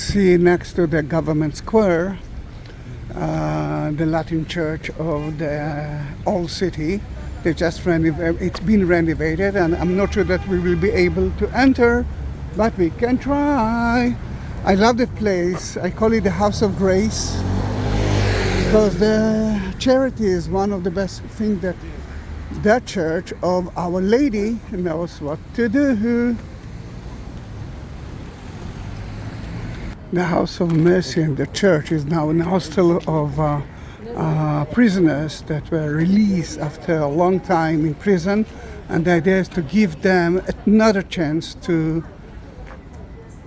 see next to the government square the Latin church of the old city. They just it's been renovated, and I'm not sure that we will be able to enter, but we can try. I love that place. I call it the House of Grace because the charity is one of the best things that the Church of Our Lady knows what to do. The House of Mercy and the church is now an hostel of prisoners that were released after a long time in prison, and the idea is to give them another chance to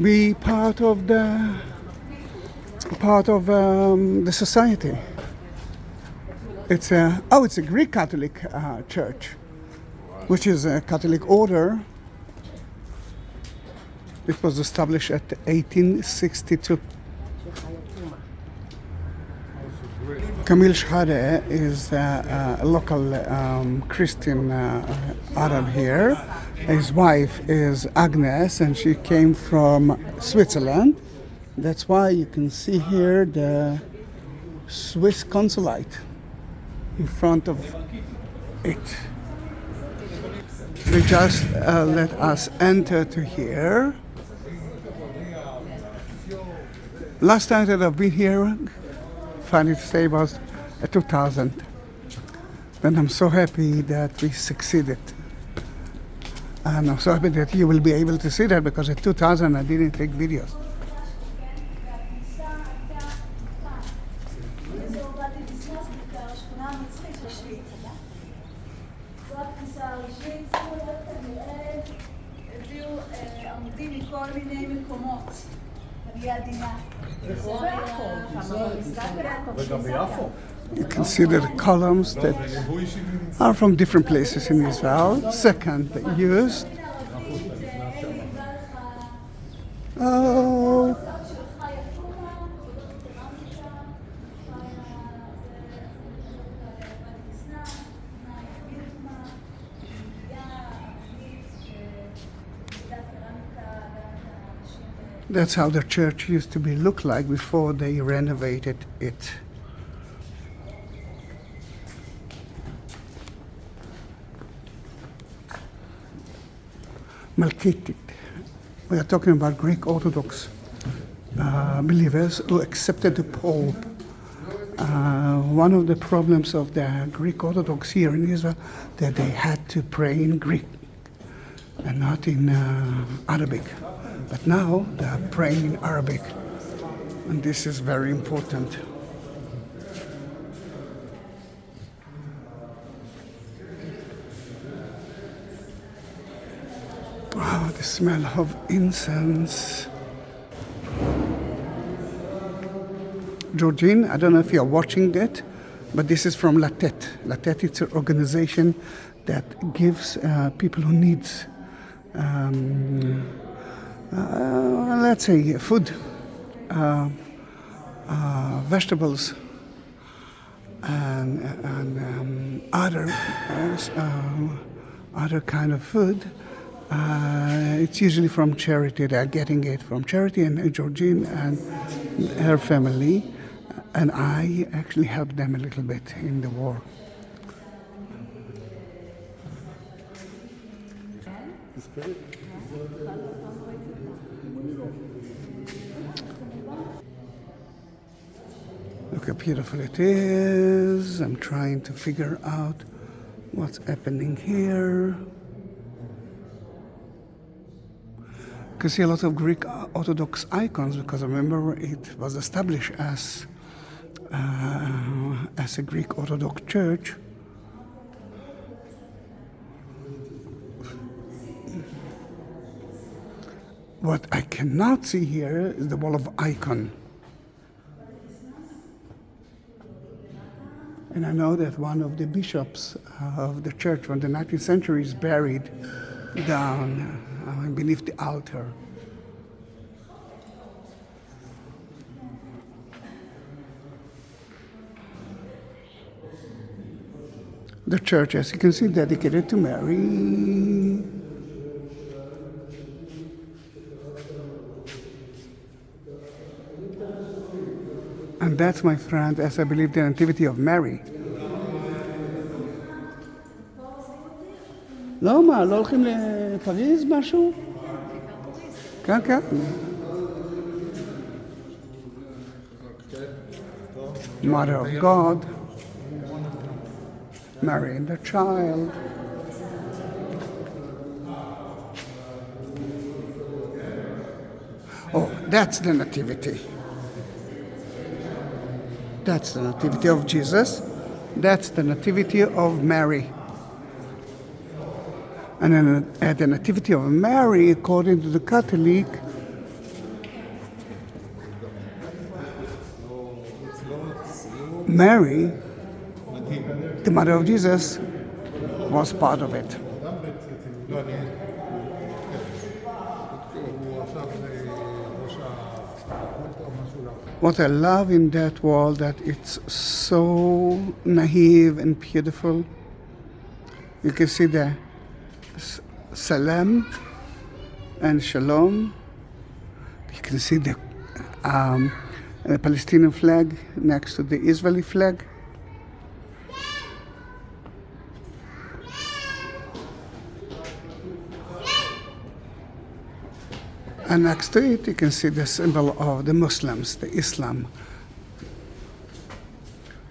be part of the society. It's a Greek Catholic church, which is a Catholic order. It was established at 1862. Kamil Shehade is a local Christian Arab here. His wife is Agnes, and she came from Switzerland. That's why you can see here the Swiss consulate in front of it. They just let us enter to here. Last time that I've been here, funny to say, was 2000. And I'm so happy that we succeeded. And I'm so happy that you will be able to see that, because in 2000 I didn't take videos. You can see the columns that are from different places in Israel, second used. Oh. That's how the church used to look like before they renovated it. Melchizedek. We are talking about Greek Orthodox believers who accepted the Pope. One of the problems of the Greek Orthodox here in Israel, that they had to pray in Greek and not in Arabic. But now they are praying in Arabic, and this is very important. Wow, the smell of incense. Georgine, I don't know if you're watching that, but this is from Latet. Latet is an organization that gives people who need let's say food, vegetables, and other kind of food. It's usually from charity. They are getting it from charity, and Georgine and her family, and I actually helped them a little bit in the war. Look how beautiful it is. I'm trying to figure out what's happening here. You can see a lot of Greek Orthodox icons, because I remember it was established as a Greek Orthodox church. What I cannot see here is the wall of icon. And I know that one of the bishops of the church from the 19th century is buried down beneath the altar. The church, as you can see, dedicated to Mary. And that's, my friend, as I believe, the nativity of Mary. לא, מה, לא הולכים לפריז משהו? כן, כן. Mother of God, Mary and the child. Oh, that's the nativity. That's the nativity of Jesus. That's the nativity of Mary. And then at the nativity of Mary, according to the Catholic, Mary, the mother of Jesus, was part of it. What I love in that world, that it's so naive and beautiful. You can see the Salam and Shalom. You can see the Palestinian flag next to the Israeli flag. And next to it, you can see the symbol of the Muslims, the Islam,